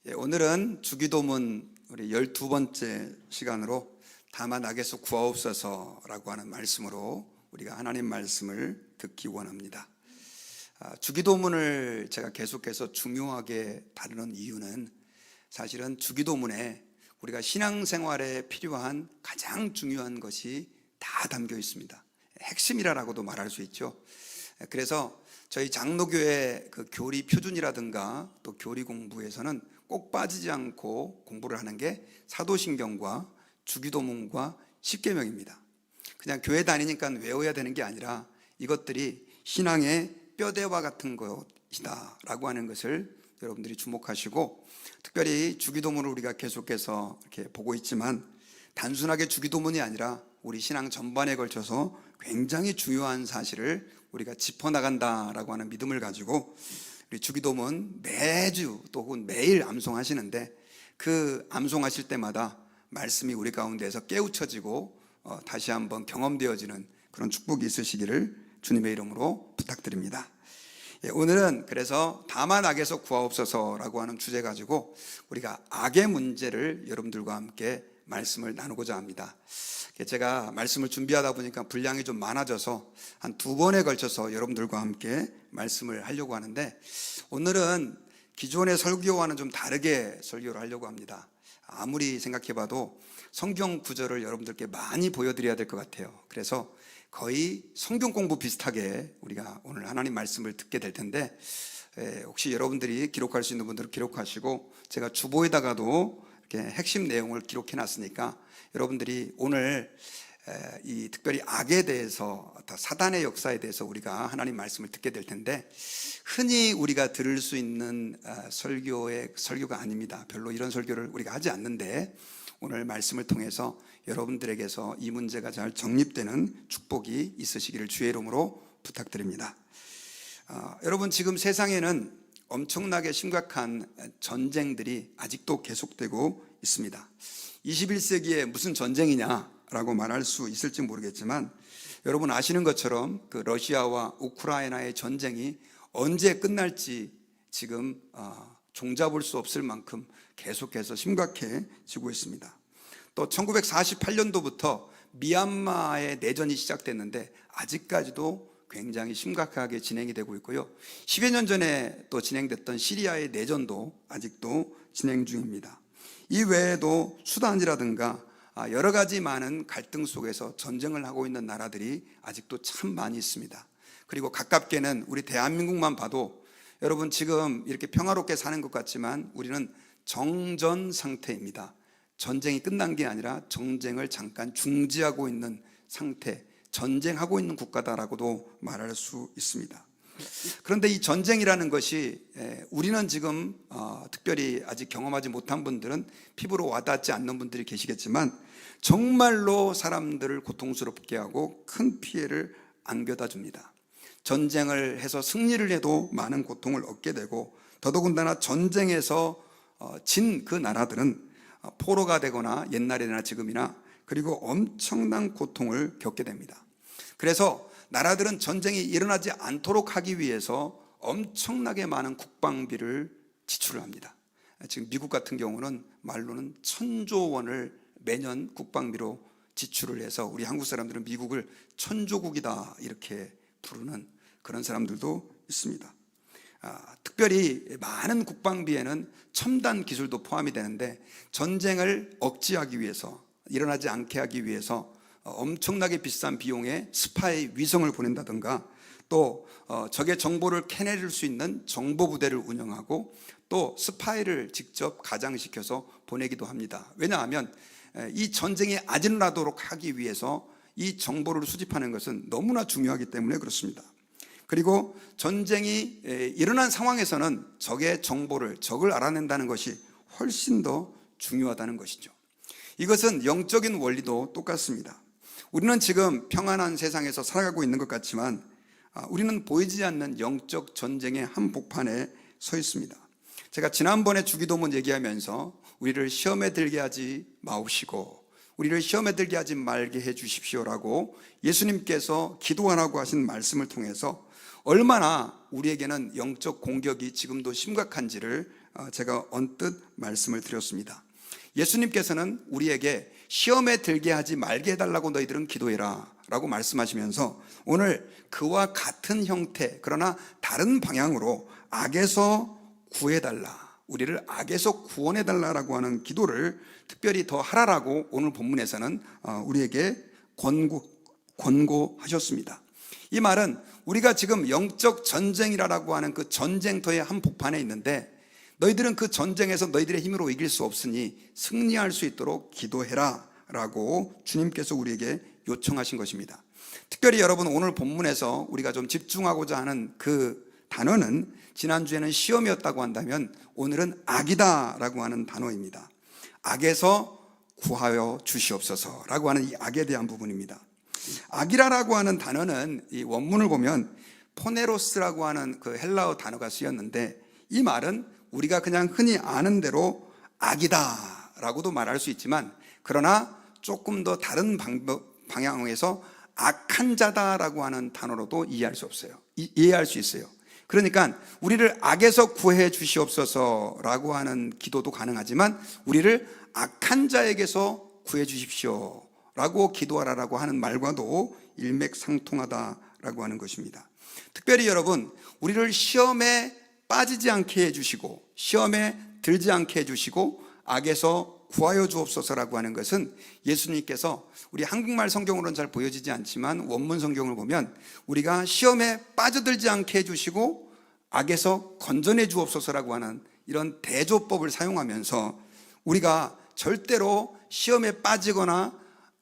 오늘은 주기도문 우리 12번째 시간으로 다만 악에서 구하옵소서라고 하는 말씀으로 우리가 하나님 말씀을 듣기 원합니다. 주기도문을 제가 계속해서 중요하게 다루는 이유는 사실은 주기도문에 우리가 신앙생활에 필요한 가장 중요한 것이 다 담겨 있습니다. 핵심이라고도 말할 수 있죠. 그래서 저희 장로교회 그 교리 표준이라든가 또 교리 공부에서는 꼭 빠지지 않고 공부를 하는 게 사도신경과 주기도문과 십계명입니다. 그냥 교회 다니니까 외워야 되는 게 아니라 이것들이 신앙의 뼈대와 같은 것이다 라고 하는 것을 여러분들이 주목하시고, 특별히 주기도문을 우리가 계속해서 이렇게 보고 있지만 단순하게 주기도문이 아니라 우리 신앙 전반에 걸쳐서 굉장히 중요한 사실을 우리가 짚어나간다라고 하는 믿음을 가지고 우리 주기도문 매주 또 혹은 매일 암송하시는데, 그 암송하실 때마다 말씀이 우리 가운데에서 깨우쳐지고 다시 한번 경험되어지는 그런 축복이 있으시기를 주님의 이름으로 부탁드립니다. 오늘은 그래서 다만 악에서 구하옵소서라고 하는 주제 가지고 우리가 악의 문제를 여러분들과 함께 말씀을 나누고자 합니다. 제가 말씀을 준비하다 보니까 분량이 좀 많아져서 한 2번에 걸쳐서 여러분들과 함께 말씀을 하려고 하는데, 오늘은 기존의 설교와는 좀 다르게 설교를 하려고 합니다. 아무리 생각해봐도 성경 구절을 여러분들께 많이 보여드려야 될 것 같아요. 그래서 거의 성경 공부 비슷하게 우리가 오늘 하나님 말씀을 듣게 될 텐데, 혹시 여러분들이 기록할 수 있는 분들은 기록하시고, 제가 주보에다가도 이렇게 핵심 내용을 기록해 놨으니까 여러분들이 오늘 이 특별히 악에 대해서, 사단의 역사에 대해서 우리가 하나님 말씀을 듣게 될 텐데, 흔히 우리가 들을 수 있는 설교가 아닙니다. 별로 이런 설교를 우리가 하지 않는데, 오늘 말씀을 통해서 여러분들에게서 이 문제가 잘 정립되는 축복이 있으시기를 주의 이름으로 부탁드립니다. 여러분, 지금 세상에는 엄청나게 심각한 전쟁들이 아직도 계속되고 있습니다. 21세기에 무슨 전쟁이냐라고 말할 수 있을지 모르겠지만, 여러분 아시는 것처럼 그 러시아와 우크라이나의 전쟁이 언제 끝날지 지금 종잡을 수 없을 만큼 계속해서 심각해지고 있습니다. 또 1948년도부터 미얀마의 내전이 시작됐는데 아직까지도 굉장히 심각하게 진행이 되고 있고요. 10여 년 전에 또 진행됐던 시리아의 내전도 아직도 진행 중입니다. 이 외에도 수단이라든가 여러 가지 많은 갈등 속에서 전쟁을 하고 있는 나라들이 아직도 참 많이 있습니다. 그리고 가깝게는 우리 대한민국만 봐도 여러분 지금 이렇게 평화롭게 사는 것 같지만 우리는 정전 상태입니다. 전쟁이 끝난 게 아니라 전쟁을 잠깐 중지하고 있는 상태, 전쟁하고 있는 국가다라고도 말할 수 있습니다. 그런데 이 전쟁이라는 것이 우리는 지금 특별히 아직 경험하지 못한 분들은 피부로 와닿지 않는 분들이 계시겠지만, 정말로 사람들을 고통스럽게 하고 큰 피해를 안겨다 줍니다. 전쟁을 해서 승리를 해도 많은 고통을 얻게 되고, 더더군다나 전쟁에서 진 그 나라들은 포로가 되거나 옛날이나 지금이나 그리고 엄청난 고통을 겪게 됩니다. 그래서 나라들은 전쟁이 일어나지 않도록 하기 위해서 엄청나게 많은 국방비를 지출을 합니다. 지금 미국 같은 경우는 말로는 1,000조 원을 매년 국방비로 지출을 해서 우리 한국 사람들은 미국을 천조국이다 이렇게 부르는 그런 사람들도 있습니다. 특별히 많은 국방비에는 첨단 기술도 포함이 되는데, 전쟁을 억제하기 위해서, 일어나지 않게 하기 위해서 엄청나게 비싼 비용의 스파이 위성을 보낸다든가, 또 적의 정보를 캐내릴 수 있는 정보부대를 운영하고, 또 스파이를 직접 가장시켜서 보내기도 합니다. 왜냐하면 이 전쟁이 안 일어나도록 하기 위해서 이 정보를 수집하는 것은 너무나 중요하기 때문에 그렇습니다. 그리고 전쟁이 일어난 상황에서는 적의 정보를, 적을 알아낸다는 것이 훨씬 더 중요하다는 것이죠. 이것은 영적인 원리도 똑같습니다. 우리는 지금 평안한 세상에서 살아가고 있는 것 같지만 우리는 보이지 않는 영적 전쟁의 한복판에 서 있습니다. 제가 지난번에 주기도문 얘기하면서 우리를 시험에 들게 하지 마옵시고 우리를 시험에 들게 하지 말게 해 주십시오라고 예수님께서 기도하라고 하신 말씀을 통해서 얼마나 우리에게는 영적 공격이 지금도 심각한지를 제가 언뜻 말씀을 드렸습니다. 예수님께서는 우리에게 시험에 들게 하지 말게 해달라고 너희들은 기도해라 라고 말씀하시면서 오늘 그와 같은 형태, 그러나 다른 방향으로 악에서 구해달라, 우리를 악에서 구원해달라고 하는 기도를 특별히 더 하라라고 오늘 본문에서는 우리에게 권고하셨습니다. 이 말은 우리가 지금 영적 전쟁이라고 하는 그 전쟁터의 한복판에 있는데 너희들은 그 전쟁에서 너희들의 힘으로 이길 수 없으니 승리할 수 있도록 기도해라 라고 주님께서 우리에게 요청하신 것입니다. 특별히 여러분, 오늘 본문에서 우리가 좀 집중하고자 하는 그 단어는 지난주에는 시험이었다고 한다면 오늘은 악이다 라고 하는 단어입니다. 악에서 구하여 주시옵소서라고 하는 이 악에 대한 부분입니다. 악이라고 하는 단어는 이 원문을 보면 포네로스라고 하는 그 헬라어 단어가 쓰였는데, 이 말은 우리가 그냥 흔히 아는 대로 악이다 라고도 말할 수 있지만, 그러나 조금 더 다른 방향에서 악한 자다라고 하는 단어로도 이해할 수 있어요. 그러니까 우리를 악에서 구해 주시옵소서라고 하는 기도도 가능하지만 우리를 악한 자에게서 구해 주십시오 라고 기도하라라고 하는 말과도 일맥상통하다라고 하는 것입니다. 특별히 여러분, 우리를 시험에 빠지지 않게 해주시고 시험에 들지 않게 해주시고 악에서 구하여 주옵소서라고 하는 것은 예수님께서, 우리 한국말 성경으로는 잘 보여지지 않지만 원문 성경을 보면 우리가 시험에 빠져들지 않게 해주시고 악에서 건져내 주옵소서라고 하는 이런 대조법을 사용하면서 우리가 절대로 시험에 빠지거나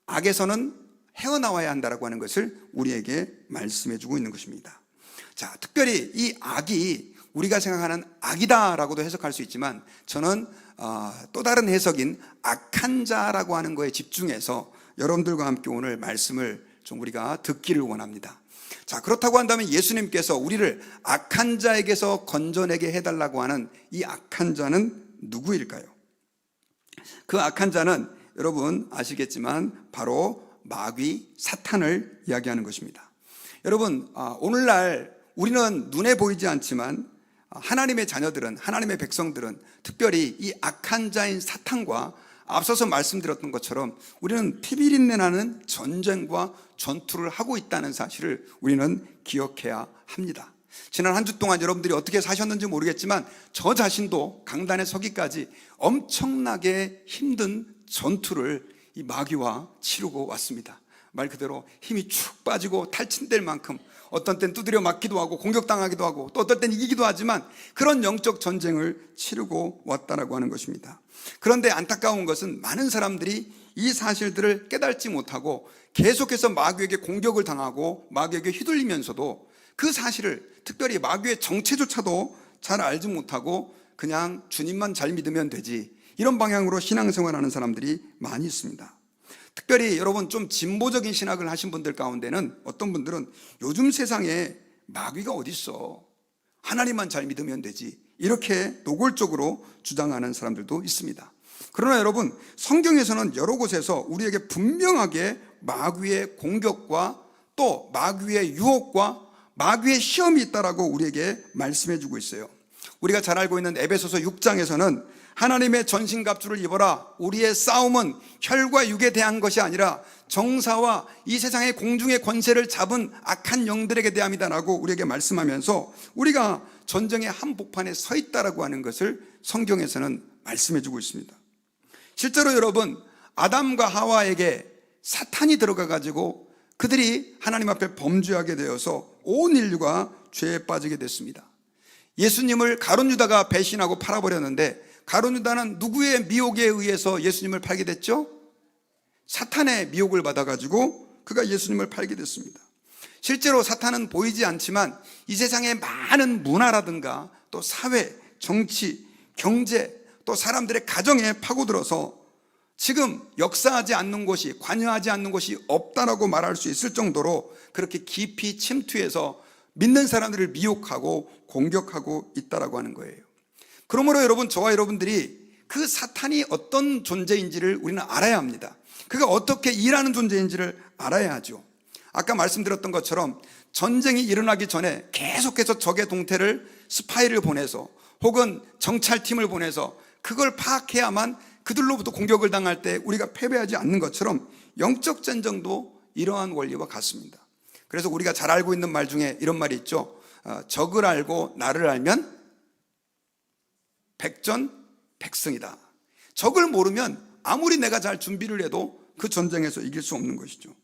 악에서는 헤어나와야 한다라고 하는 것을 우리에게 말씀해 주고 있는 것입니다. 자, 특별히 이 악이 우리가 생각하는 악이다라고도 해석할 수 있지만 저는 또 다른 해석인 악한 자라고 하는 거에 집중해서 여러분들과 함께 오늘 말씀을 좀 우리가 듣기를 원합니다. 자, 그렇다고 한다면 예수님께서 우리를 악한 자에게서 건져내게 해달라고 하는 이 악한 자는 누구일까요? 그 악한 자는 여러분 아시겠지만 바로 마귀 사탄을 이야기하는 것입니다. 여러분, 오늘날 우리는 눈에 보이지 않지만 하나님의 자녀들은, 하나님의 백성들은 특별히 이 악한 자인 사탄과 앞서서 말씀드렸던 것처럼 우리는 피비린내 나는 전쟁과 전투를 하고 있다는 사실을 우리는 기억해야 합니다. 지난 한 주 동안 여러분들이 어떻게 사셨는지 모르겠지만 저 자신도 강단에 서기까지 엄청나게 힘든 전투를 이 마귀와 치르고 왔습니다. 말 그대로 힘이 축 빠지고 탈진될 만큼 어떤 땐 두드려 맞기도 하고 공격당하기도 하고 또 어떨 땐 이기기도 하지만 그런 영적 전쟁을 치르고 왔다라고 하는 것입니다. 그런데 안타까운 것은 많은 사람들이 이 사실들을 깨닫지 못하고 계속해서 마귀에게 공격을 당하고 마귀에게 휘둘리면서도 그 사실을, 특별히 마귀의 정체조차도 잘 알지 못하고 그냥 주님만 잘 믿으면 되지, 이런 방향으로 신앙생활하는 사람들이 많이 있습니다. 특별히 여러분, 좀 진보적인 신학을 하신 분들 가운데는 어떤 분들은 요즘 세상에 마귀가 어디 있어, 하나님만 잘 믿으면 되지, 이렇게 노골적으로 주장하는 사람들도 있습니다. 그러나 여러분, 성경에서는 여러 곳에서 우리에게 분명하게 마귀의 공격과 또 마귀의 유혹과 마귀의 시험이 있다라고 우리에게 말씀해 주고 있어요. 우리가 잘 알고 있는 에베소서 6장에서는 하나님의 전신갑주를 입어라, 우리의 싸움은 혈과 육에 대한 것이 아니라 정사와 이 세상의 공중의 권세를 잡은 악한 영들에게 대함이다라고 우리에게 말씀하면서 우리가 전쟁의 한복판에 서 있다라고 하는 것을 성경에서는 말씀해 주고 있습니다. 실제로 여러분, 아담과 하와에게 사탄이 들어가 가지고 그들이 하나님 앞에 범죄하게 되어서 온 인류가 죄에 빠지게 됐습니다. 예수님을 가룟 유다가 배신하고 팔아버렸는데 가룟 유다는 누구의 미혹에 의해서 예수님을 팔게 됐죠? 사탄의 미혹을 받아가지고 그가 예수님을 팔게 됐습니다. 실제로 사탄은 보이지 않지만 이 세상의 많은 문화라든가 또 사회, 정치, 경제, 또 사람들의 가정에 파고들어서 지금 역사하지 않는 곳이, 관여하지 않는 곳이 없다라고 말할 수 있을 정도로 그렇게 깊이 침투해서 믿는 사람들을 미혹하고 공격하고 있다라고 하는 거예요. 그러므로 여러분, 저와 여러분들이 그 사탄이 어떤 존재인지를 우리는 알아야 합니다. 그가 어떻게 일하는 존재인지를 알아야 하죠. 아까 말씀드렸던 것처럼 전쟁이 일어나기 전에 계속해서 적의 동태를 스파이를 보내서 혹은 정찰팀을 보내서 그걸 파악해야만 그들로부터 공격을 당할 때 우리가 패배하지 않는 것처럼 영적 전쟁도 이러한 원리와 같습니다. 그래서 우리가 잘 알고 있는 말 중에 이런 말이 있죠. 적을 알고 나를 알면 백전백승이다. 적을 모르면 아무리 내가 잘 준비를 해도 그 전쟁에서 이길 수 없는 것이죠.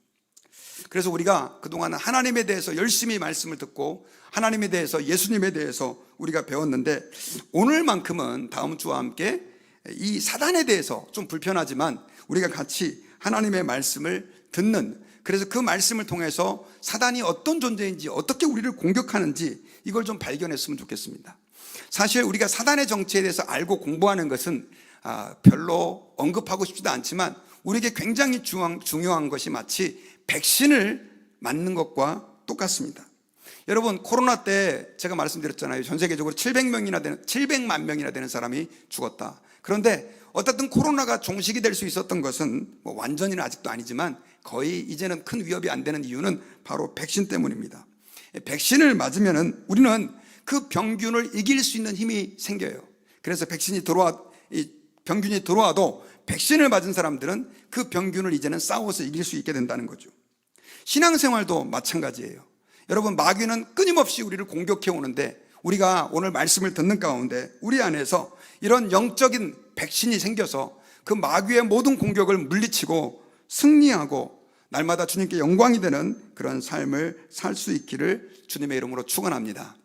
그래서 우리가 그동안 하나님에 대해서 열심히 말씀을 듣고 하나님에 대해서, 예수님에 대해서 우리가 배웠는데, 오늘만큼은 다음 주와 함께 이 사단에 대해서 좀 불편하지만 우리가 같이 하나님의 말씀을 듣는, 그래서 그 말씀을 통해서 사단이 어떤 존재인지, 어떻게 우리를 공격하는지 이걸 좀 발견했으면 좋겠습니다. 사실 우리가 사단의 정체에 대해서 알고 공부하는 것은 별로 언급하고 싶지도 않지만 우리에게 굉장히 중요한 것이 마치 백신을 맞는 것과 똑같습니다. 여러분, 코로나 때 제가 말씀드렸잖아요. 전 세계적으로 700만 명이나 되는 사람이 죽었다. 그런데 어쨌든 코로나가 종식이 될 수 있었던 것은 완전히는 아직도 아니지만 거의 이제는 큰 위협이 안 되는 이유는 바로 백신 때문입니다. 백신을 맞으면은 우리는 그 병균을 이길 수 있는 힘이 생겨요. 그래서 병균이 들어와도 백신을 맞은 사람들은 그 병균을 이제는 싸워서 이길 수 있게 된다는 거죠. 신앙생활도 마찬가지예요. 여러분, 마귀는 끊임없이 우리를 공격해 오는데 우리가 오늘 말씀을 듣는 가운데 우리 안에서 이런 영적인 백신이 생겨서 그 마귀의 모든 공격을 물리치고 승리하고 날마다 주님께 영광이 되는 그런 삶을 살 수 있기를 주님의 이름으로 축원합니다.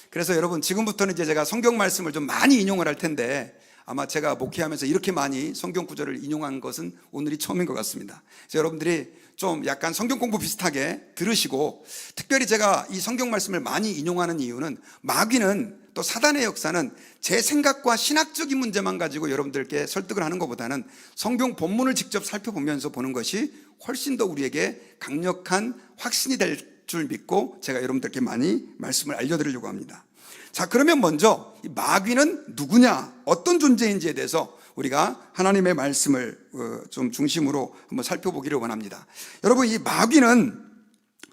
그래서 여러분, 지금부터는 이제 제가 성경 말씀을 좀 많이 인용을 할 텐데 아마 제가 목회하면서 이렇게 많이 성경 구절을 인용한 것은 오늘이 처음인 것 같습니다. 그래서 여러분들이 좀 약간 성경 공부 비슷하게 들으시고, 특별히 제가 이 성경 말씀을 많이 인용하는 이유는 마귀는, 또 사단의 역사는 제 생각과 신학적인 문제만 가지고 여러분들께 설득을 하는 것보다는 성경 본문을 직접 살펴보면서 보는 것이 훨씬 더 우리에게 강력한 확신이 될 줄 믿고 제가 여러분들께 많이 말씀을 알려드리려고 합니다. 자, 그러면 먼저 이 마귀는 누구냐, 어떤 존재인지에 대해서 우리가 하나님의 말씀을 좀 중심으로 한번 살펴보기를 원합니다. 여러분, 이 마귀는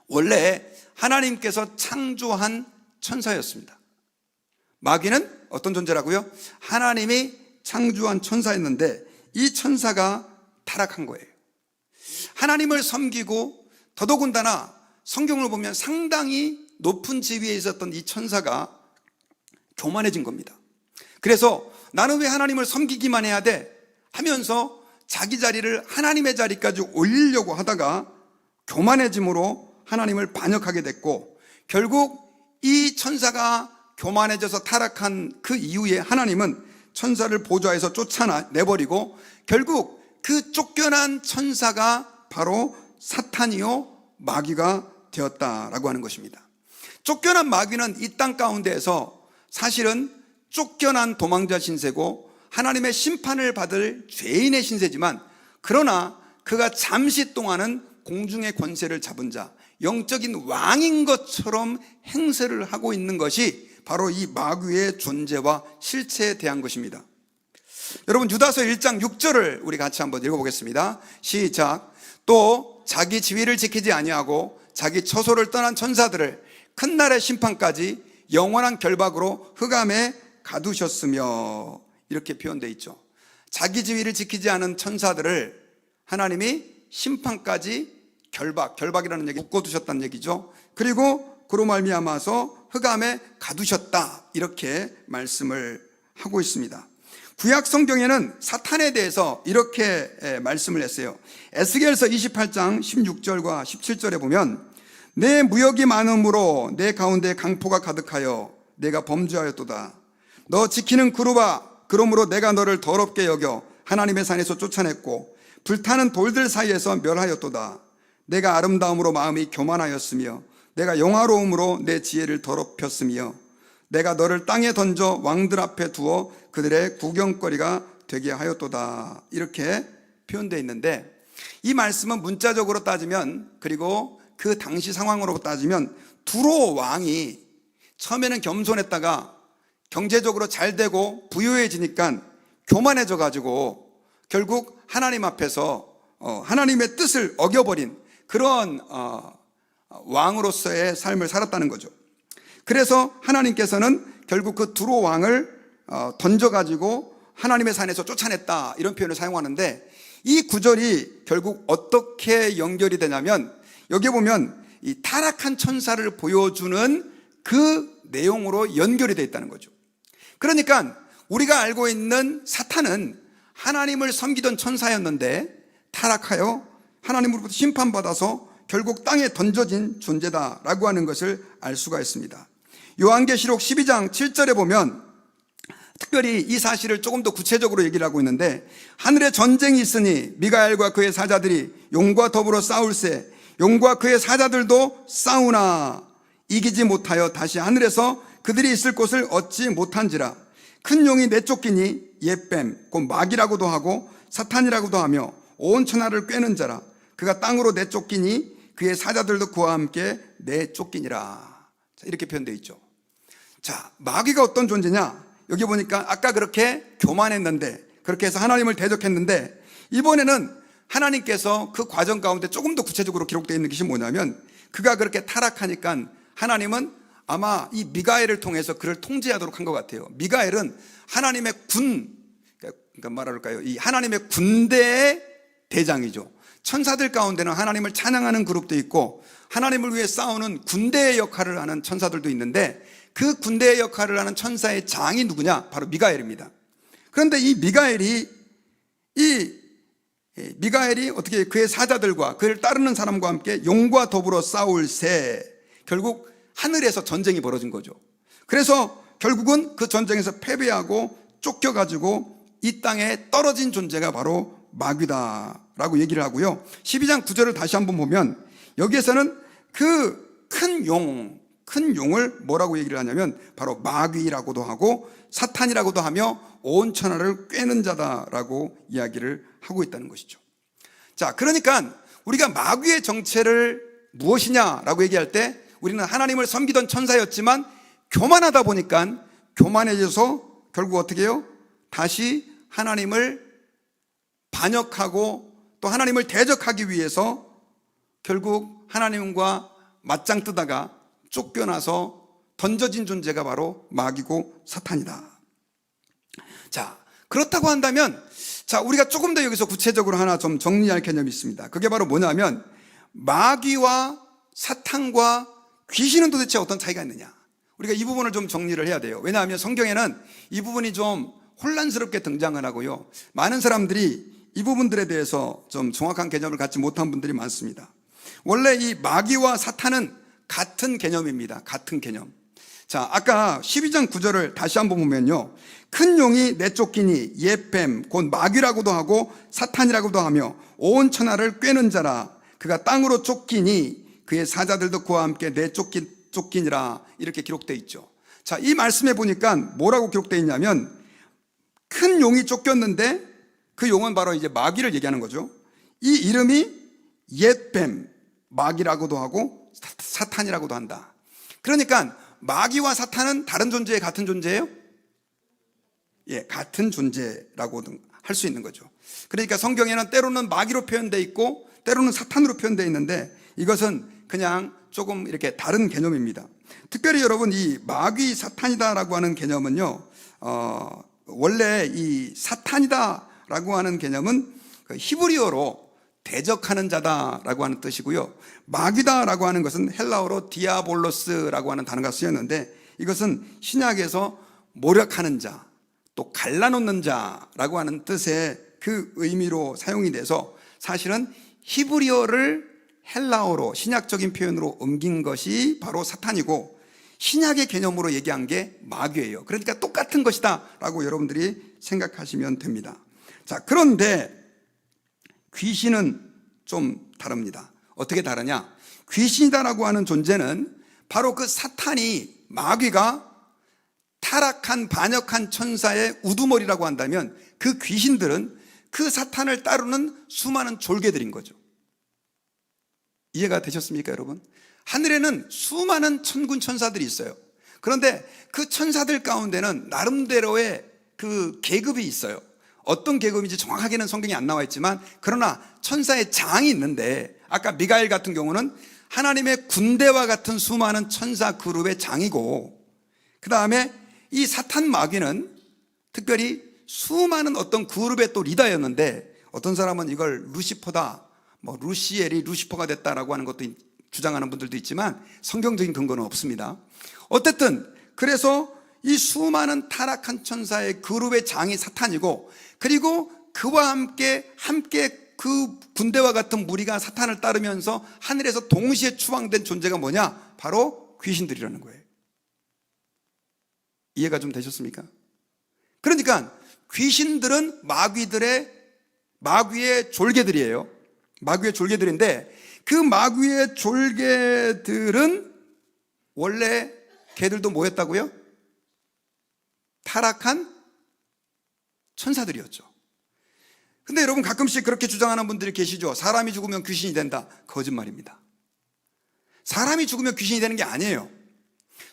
원래 하나님께서 창조한 천사였습니다. 마귀는 어떤 존재라고요? 하나님이 창조한 천사였는데 이 천사가 타락한 거예요. 하나님을 섬기고 더더군다나 성경을 보면 상당히 높은 지위에 있었던 이 천사가 교만해진 겁니다. 그래서 나는 왜 하나님을 섬기기만 해야 돼? 하면서 자기 자리를 하나님의 자리까지 올리려고 하다가 교만해짐으로 하나님을 반역하게 됐고, 결국 이 천사가 교만해져서 타락한 그 이후에 하나님은 천사를 보좌에서 쫓아내버리고 결국 그 쫓겨난 천사가 바로 사탄이요 마귀가 되었다라고 하는 것입니다. 쫓겨난 마귀는 이 땅 가운데에서 사실은 쫓겨난 도망자 신세고 하나님의 심판을 받을 죄인의 신세지만, 그러나 그가 잠시 동안은 공중의 권세를 잡은 자, 영적인 왕인 것처럼 행세를 하고 있는 것이 바로 이 마귀의 존재와 실체에 대한 것입니다. 여러분, 유다서 1장 6절을 우리 같이 한번 읽어보겠습니다. 시작. 또 자기 지위를 지키지 아니하고 자기 처소를 떠난 천사들을 큰 날의 심판까지 영원한 결박으로 흑암에 가두셨으며, 이렇게 표현되어 있죠. 자기 지위를 지키지 않은 천사들을 하나님이 심판까지 결박이라는 얘기, 묶어두셨다는 얘기죠. 그리고 그로 말미암아서 흑암에 가두셨다, 이렇게 말씀을 하고 있습니다. 구약 성경에는 사탄에 대해서 이렇게 말씀을 했어요. 에스겔서 28장 16절과 17절에 보면, 내 무역이 많음으로 내 가운데 강포가 가득하여 내가 범죄하였도다. 너 지키는 그루바, 그러므로 내가 너를 더럽게 여겨 하나님의 산에서 쫓아냈고 불타는 돌들 사이에서 멸하였도다. 내가 아름다움으로 마음이 교만하였으며 내가 영화로움으로 내 지혜를 더럽혔으며 내가 너를 땅에 던져 왕들 앞에 두어 그들의 구경거리가 되게 하였도다. 이렇게 표현되어 있는데, 이 말씀은 문자적으로 따지면, 그리고 그 당시 상황으로 따지면 두로 왕이 처음에는 겸손했다가 경제적으로 잘 되고 부유해지니까 교만해져 가지고 결국 하나님 앞에서 하나님의 뜻을 어겨버린 그런 왕으로서의 삶을 살았다는 거죠. 그래서 하나님께서는 결국 그 두로 왕을 던져가지고 하나님의 산에서 쫓아냈다, 이런 표현을 사용하는데, 이 구절이 결국 어떻게 연결이 되냐면, 여기 보면 이 타락한 천사를 보여주는 그 내용으로 연결이 되어 있다는 거죠. 그러니까 우리가 알고 있는 사탄은 하나님을 섬기던 천사였는데 타락하여 하나님으로부터 심판받아서 결국 땅에 던져진 존재다라고 하는 것을 알 수가 있습니다. 요한계시록 12장 7절에 보면 특별히 이 사실을 조금 더 구체적으로 얘기를 하고 있는데, 하늘에 전쟁이 있으니 미가엘과 그의 사자들이 용과 더불어 싸울세, 용과 그의 사자들도 싸우나 이기지 못하여 다시 하늘에서 그들이 있을 곳을 얻지 못한지라. 큰 용이 내쫓기니 옛뱀 곧 마귀라고도 하고 사탄이라고도 하며 온 천하를 꿰는 자라. 그가 땅으로 내쫓기니 그의 사자들도 그와 함께 내쫓기니라. 이렇게 표현되어 있죠. 자, 마귀가 어떤 존재냐? 여기 보니까 아까 그렇게 교만했는데, 그렇게 해서 하나님을 대적했는데, 이번에는 하나님께서 그 과정 가운데 조금 더 구체적으로 기록되어 있는 것이 뭐냐면, 그가 그렇게 타락하니까 하나님은 아마 이 미가엘을 통해서 그를 통제하도록 한 것 같아요. 미가엘은 하나님의 그러니까 말할까요? 이 하나님의 군대의 대장이죠. 천사들 가운데는 하나님을 찬양하는 그룹도 있고 하나님을 위해 싸우는 군대의 역할을 하는 천사들도 있는데, 그 군대의 역할을 하는 천사의 장이 누구냐? 바로 미가엘입니다. 그런데 이 미가엘이 어떻게 그의 사자들과 그를 따르는 사람과 함께 용과 더불어 싸울세, 결국 하늘에서 전쟁이 벌어진 거죠. 그래서 결국은 그 전쟁에서 패배하고 쫓겨가지고 이 땅에 떨어진 존재가 바로 마귀다라고 얘기를 하고요. 12장 9절을 다시 한번 보면 여기에서는 그 큰 용을 뭐라고 얘기를 하냐면 바로 마귀라고도 하고 사탄이라고도 하며 온 천하를 꿰는 자다라고 이야기를 하고 있다는 것이죠. 자, 그러니까 우리가 마귀의 정체를 무엇이냐라고 얘기할 때, 우리는 하나님을 섬기던 천사였지만 교만하다 보니까 교만해져서 결국 어떻게 해요? 다시 하나님을 반역하고 또 하나님을 대적하기 위해서 결국 하나님과 맞짱 뜨다가 쫓겨나서 던져진 존재가 바로 마귀고 사탄이다. 자, 그렇다고 한다면, 자, 우리가 조금 더 여기서 구체적으로 하나 좀 정리할 개념이 있습니다. 그게 바로 뭐냐면, 마귀와 사탄과 귀신은 도대체 어떤 차이가 있느냐? 우리가 이 부분을 좀 정리를 해야 돼요. 왜냐하면 성경에는 이 부분이 좀 혼란스럽게 등장을 하고요, 많은 사람들이 이 부분들에 대해서 좀 정확한 개념을 갖지 못한 분들이 많습니다. 원래 이 마귀와 사탄은 같은 개념입니다. 같은 개념. 자, 아까 12장 9절을 다시 한번 보면요, 큰 용이 내쫓기니 옛뱀 곧 마귀라고도 하고 사탄이라고도 하며 온 천하를 꿰는 자라. 그가 땅으로 쫓기니 그의 사자들도 그와 함께 내쫓기니라. 이렇게 기록되어 있죠. 자, 이 말씀에 보니까 뭐라고 기록되어 있냐면, 큰 용이 쫓겼는데 그 용은 바로 이제 마귀를 얘기하는 거죠. 이 이름이 옛뱀, 마귀라고도 하고 사탄이라고도 한다. 그러니까 마귀와 사탄은 다른 존재예요, 같은 존재예요? 예, 같은 존재라고 할 수 있는 거죠. 그러니까 성경에는 때로는 마귀로 표현되어 있고 때로는 사탄으로 표현되어 있는데, 이것은 그냥 조금 이렇게 다른 개념입니다. 특별히 여러분, 이 마귀 사탄이다라고 하는 개념은요, 원래 이 사탄이다라고 하는 개념은 그 히브리어로 대적하는 자다라고 하는 뜻이고요, 마귀다라고 하는 것은 헬라어로 디아볼로스라고 하는 단어가 쓰였는데, 이것은 신약에서 모략하는 자, 또 갈라놓는 자라고 하는 뜻의 그 의미로 사용이 돼서 사실은 히브리어를 헬라어로 신약적인 표현으로 옮긴 것이 바로 사탄이고, 신약의 개념으로 얘기한 게 마귀예요. 그러니까 똑같은 것이다 라고 여러분들이 생각하시면 됩니다. 자, 그런데 귀신은 좀 다릅니다. 어떻게 다르냐? 귀신이다라고 하는 존재는 바로 그 사탄이, 마귀가 타락한 반역한 천사의 우두머리라고 한다면, 그 귀신들은 그 사탄을 따르는 수많은 졸개들인 거죠. 이해가 되셨습니까, 여러분? 하늘에는 수많은 천군 천사들이 있어요. 그런데 그 천사들 가운데는 나름대로의 그 계급이 있어요. 어떤 계급인지 정확하게는 성경이 안 나와 있지만, 그러나 천사의 장이 있는데, 아까 미가엘 같은 경우는 하나님의 군대와 같은 수많은 천사 그룹의 장이고, 그 다음에 이 사탄 마귀는 특별히 수많은 어떤 그룹의 또 리더였는데, 어떤 사람은 이걸 루시퍼다, 루시엘이 루시퍼가 됐다라고 하는 것도 주장하는 분들도 있지만 성경적인 근거는 없습니다. 어쨌든 그래서 이 수많은 타락한 천사의 그룹의 장이 사탄이고, 그리고 그와 함께 그 군대와 같은 무리가 사탄을 따르면서 하늘에서 동시에 추방된 존재가 뭐냐? 바로 귀신들이라는 거예요. 이해가 좀 되셨습니까? 그러니까 귀신들은 마귀의 졸개들이에요. 마귀의 졸개들인데, 그 마귀의 졸개들은 원래 걔들도 뭐였다고요? 타락한 천사들이었죠. 근데 여러분, 가끔씩 그렇게 주장하는 분들이 계시죠. 사람이 죽으면 귀신이 된다. 거짓말입니다. 사람이 죽으면 귀신이 되는 게 아니에요.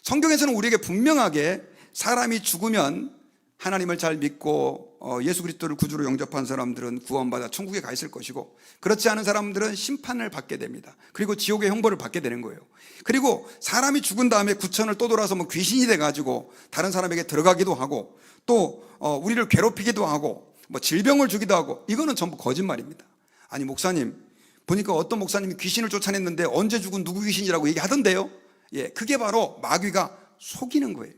성경에서는 우리에게 분명하게 사람이 죽으면 하나님을 잘 믿고 예수 그리스도를 구주로 영접한 사람들은 구원받아 천국에 가 있을 것이고, 그렇지 않은 사람들은 심판을 받게 됩니다. 그리고 지옥의 형벌을 받게 되는 거예요. 그리고 사람이 죽은 다음에 구천을 또 돌아서 귀신이 돼가지고 다른 사람에게 들어가기도 하고, 또 우리를 괴롭히기도 하고, 질병을 주기도 하고, 이거는 전부 거짓말입니다. 아니, 목사님 보니까 어떤 목사님이 귀신을 쫓아냈는데 언제 죽은 누구 귀신이라고 얘기하던데요. 예, 그게 바로 마귀가 속이는 거예요.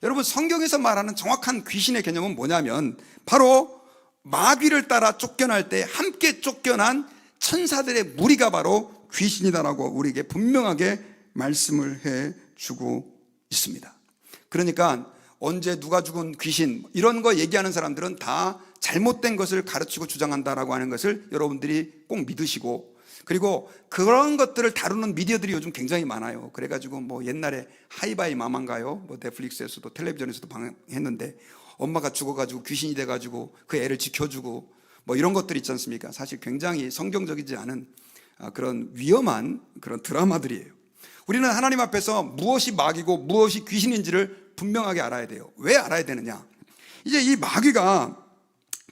여러분, 성경에서 말하는 정확한 귀신의 개념은 뭐냐면, 바로 마귀를 따라 쫓겨날 때 함께 쫓겨난 천사들의 무리가 바로 귀신이다라고 우리에게 분명하게 말씀을 해주고 있습니다. 그러니까 언제 누가 죽은 귀신, 이런 거 얘기하는 사람들은 다 잘못된 것을 가르치고 주장한다라고 하는 것을 여러분들이 꼭 믿으시고, 그리고 그런 것들을 다루는 미디어들이 요즘 굉장히 많아요. 그래가지고 옛날에 하이바이 마마인가요? 넷플릭스에서도 텔레비전에서도 방영했는데, 엄마가 죽어가지고 귀신이 돼가지고 그 애를 지켜주고 이런 것들 있지 않습니까? 사실 굉장히 성경적이지 않은 그런 위험한 그런 드라마들이에요. 우리는 하나님 앞에서 무엇이 마귀고 무엇이 귀신인지를 분명하게 알아야 돼요. 왜 알아야 되느냐? 이제 이 마귀가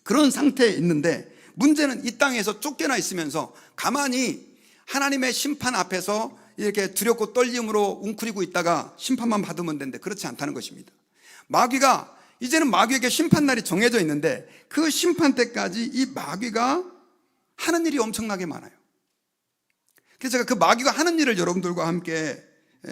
그런 상태에 있는데, 문제는 이 땅에서 쫓겨나 있으면서 가만히 하나님의 심판 앞에서 이렇게 두렵고 떨림으로 웅크리고 있다가 심판만 받으면 되는데, 그렇지 않다는 것입니다. 마귀가 이제는 마귀에게 심판날이 정해져 있는데, 그 심판 때까지 이 마귀가 하는 일이 엄청나게 많아요. 그래서 제가 그 마귀가 하는 일을 여러분들과 함께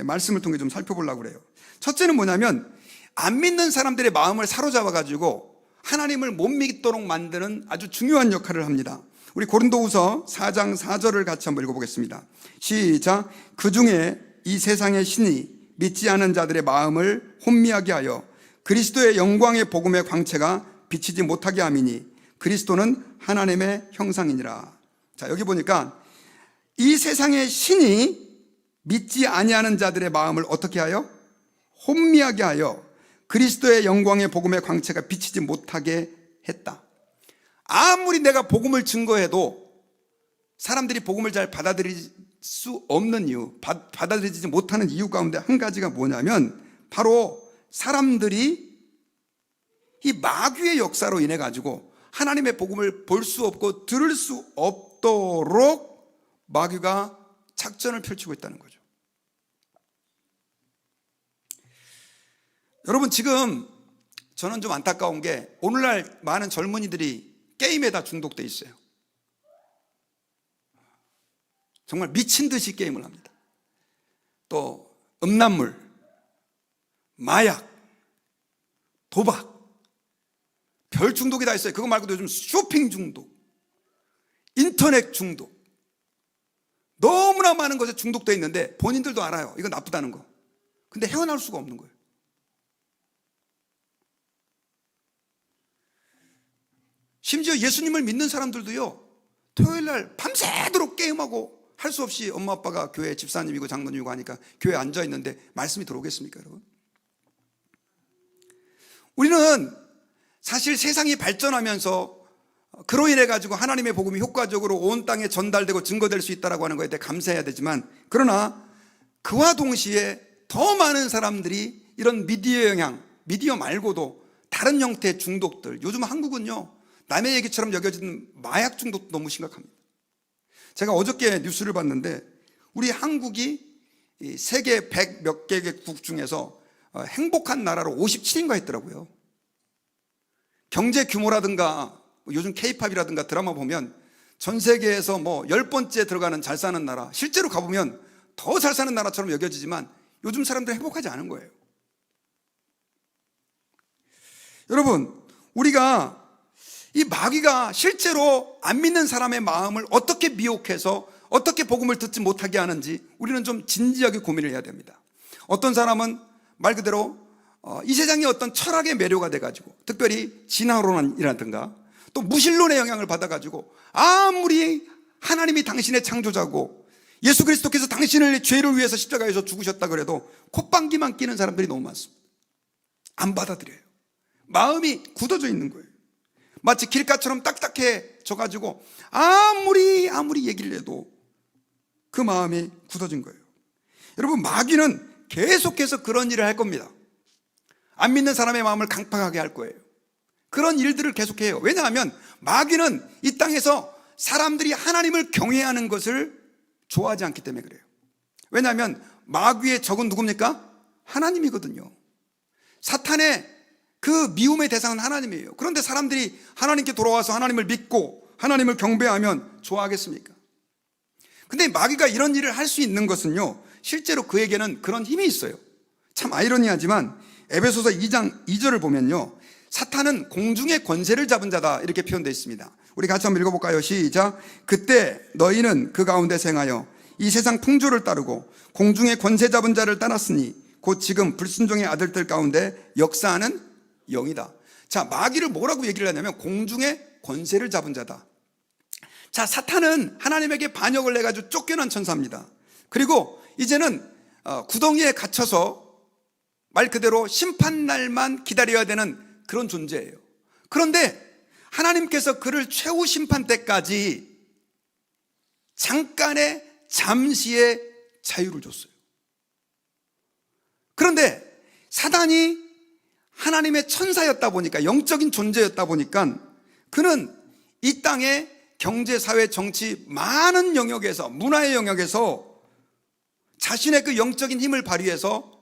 말씀을 통해 좀 살펴보려고 그래요. 첫째는 뭐냐면, 안 믿는 사람들의 마음을 사로잡아가지고 하나님을 못 믿도록 만드는 아주 중요한 역할을 합니다. 우리 고린도후서 4장 4절을 같이 한번 읽어보겠습니다. 시작. 그 중에 이 세상의 신이 믿지 않은 자들의 마음을 혼미하게 하여 그리스도의 영광의 복음의 광채가 비치지 못하게 함이니 그리스도는 하나님의 형상이니라. 자, 여기 보니까 이 세상의 신이 믿지 아니하는 자들의 마음을 어떻게 하여? 혼미하게 하여 그리스도의 영광의 복음의 광채가 비치지 못하게 했다. 아무리 내가 복음을 증거해도 사람들이 복음을 잘 받아들일 수 없는 이유, 받아들이지 못하는 이유 가운데 한 가지가 뭐냐면, 바로 사람들이 이 마귀의 역사로 인해 가지고 하나님의 복음을 볼 수 없고 들을 수 없도록 마귀가 작전을 펼치고 있다는 거죠. 여러분, 지금 저는 좀 안타까운 게, 오늘날 많은 젊은이들이 게임에 다 중독돼 있어요. 정말 미친 듯이 게임을 합니다. 또 음란물, 마약, 도박, 별 중독이 다 있어요. 그거 말고도 요즘 쇼핑 중독, 인터넷 중독, 너무나 많은 것에 중독돼 있는데 본인들도 알아요. 이거 나쁘다는 거. 근데 헤어나올 수가 없는 거예요. 심지어 예수님을 믿는 사람들도요, 토요일날 밤새도록 게임하고 할 수 없이 엄마 아빠가 교회 집사님이고 장로님이고 하니까 교회에 앉아있는데 말씀이 들어오겠습니까, 여러분? 우리는 사실 세상이 발전하면서 그로 인해 가지고 하나님의 복음이 효과적으로 온 땅에 전달되고 증거될 수 있다고 하는 것에 대해 감사해야 되지만, 그러나 그와 동시에 더 많은 사람들이 이런 미디어 영향, 미디어 말고도 다른 형태의 중독들, 요즘 한국은요 남의 얘기처럼 여겨지는 마약 중독도 너무 심각합니다. 제가 어저께 뉴스를 봤는데, 우리 한국이 세계 100 몇 개국 중에서 행복한 나라로 57인가 했더라고요. 경제 규모라든가 요즘 K-팝이라든가 드라마 보면 전 세계에서 뭐 10번째 들어가는 잘 사는 나라, 실제로 가보면 더 잘 사는 나라처럼 여겨지지만 요즘 사람들은 행복하지 않은 거예요. 여러분, 우리가 이 마귀가 실제로 안 믿는 사람의 마음을 어떻게 미혹해서 어떻게 복음을 듣지 못하게 하는지 우리는 좀 진지하게 고민을 해야 됩니다. 어떤 사람은 말 그대로 이 세상의 어떤 철학의 매료가 돼가지고, 특별히 진화론이라든가 또 무신론의 영향을 받아가지고, 아무리 하나님이 당신의 창조자고 예수 그리스도께서 당신을 죄를 위해서 십자가에서 죽으셨다 그래도 콧방귀만 끼는 사람들이 너무 많습니다. 안 받아들여요. 마음이 굳어져 있는 거예요. 마치 길가처럼 딱딱해져가지고 아무리 얘기를 해도 그 마음이 굳어진 거예요. 여러분, 마귀는 계속해서 그런 일을 할 겁니다. 안 믿는 사람의 마음을 강팍하게 할 거예요. 그런 일들을 계속해요. 왜냐하면 마귀는 이 땅에서 사람들이 하나님을 경외하는 것을 좋아하지 않기 때문에 그래요. 왜냐하면 마귀의 적은 누굽니까? 하나님이거든요. 사탄의 그 미움의 대상은 하나님이에요. 그런데 사람들이 하나님께 돌아와서 하나님을 믿고 하나님을 경배하면 좋아하겠습니까? 근데 마귀가 이런 일을 할 수 있는 것은요, 실제로 그에게는 그런 힘이 있어요. 참 아이러니하지만 에베소서 2장 2절을 보면요, 사탄은 공중의 권세를 잡은 자다 이렇게 표현되어 있습니다. 우리 같이 한번 읽어볼까요? 시작. 그때 너희는 그 가운데 행하여 이 세상 풍조를 따르고 공중의 권세 잡은 자를 따랐으니 곧 지금 불순종의 아들들 가운데 역사하는 영이다. 자, 마귀를 뭐라고 얘기를 하냐면 공중의 권세를 잡은 자다. 자, 사탄은 하나님에게 반역을 해가지고 쫓겨난 천사입니다. 그리고 이제는 구덩이에 갇혀서 말 그대로 심판날만 기다려야 되는 그런 존재예요. 그런데 하나님께서 그를 최후 심판 때까지 잠시의 자유를 줬어요. 그런데 사단이 하나님의 천사였다 보니까, 영적인 존재였다 보니까 그는 이 땅의 경제, 사회, 정치 많은 영역에서, 문화의 영역에서 자신의 그 영적인 힘을 발휘해서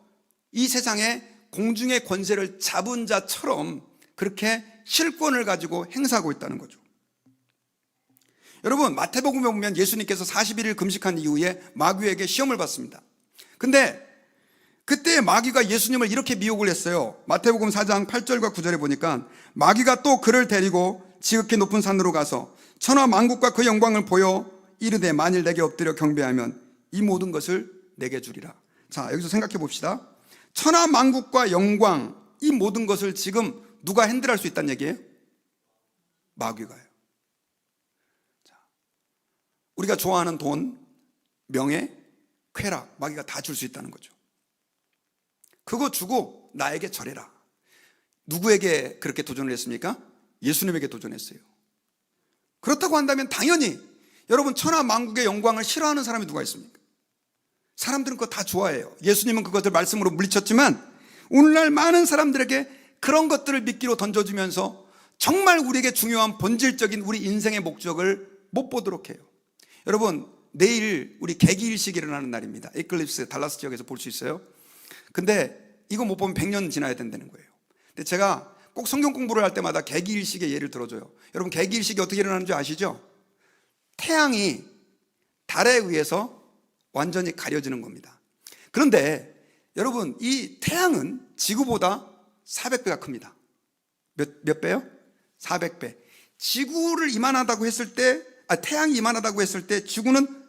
이 세상에 공중의 권세를 잡은 자처럼 그렇게 실권을 가지고 행사하고 있다는 거죠. 여러분, 마태복음에 보면 예수님께서 41일 금식한 이후에 마귀에게 시험을 받습니다. 근데 그때 마귀가 예수님을 이렇게 미혹을 했어요. 마태복음 4장 8절과 9절에 보니까 마귀가 또 그를 데리고 지극히 높은 산으로 가서 천하 만국과 그 영광을 보여 이르되 만일 내게 엎드려 경배하면 이 모든 것을 내게 주리라. 자, 여기서 생각해 봅시다. 천하 만국과 영광, 이 모든 것을 지금 누가 핸들할 수 있다는 얘기예요? 마귀가요. 자, 우리가 좋아하는 돈, 명예, 쾌락, 마귀가 다 줄 수 있다는 거죠. 그거 주고 나에게 절해라. 누구에게 그렇게 도전을 했습니까? 예수님에게 도전했어요. 그렇다고 한다면 당연히 여러분, 천하 만국의 영광을 싫어하는 사람이 누가 있습니까? 사람들은 그거 다 좋아해요. 예수님은 그것을 말씀으로 물리쳤지만 오늘날 많은 사람들에게 그런 것들을 미끼로 던져주면서 정말 우리에게 중요한 본질적인 우리 인생의 목적을 못 보도록 해요. 여러분, 내일 우리 개기일식이 일어나는 날입니다. 에클립스 달라스 지역에서 볼 수 있어요. 근데 이거 못 보면 100년 지나야 된다는 거예요. 근데 제가 꼭 성경 공부를 할 때마다 개기일식의 예를 들어줘요. 여러분, 개기일식이 어떻게 일어나는 줄 아시죠? 태양이 달에 의해서 완전히 가려지는 겁니다. 그런데 여러분, 이 태양은 지구보다 400배가 큽니다. 몇 배요? 400배. 지구를 이만하다고 했을 때, 태양이 이만하다고 했을 때 지구는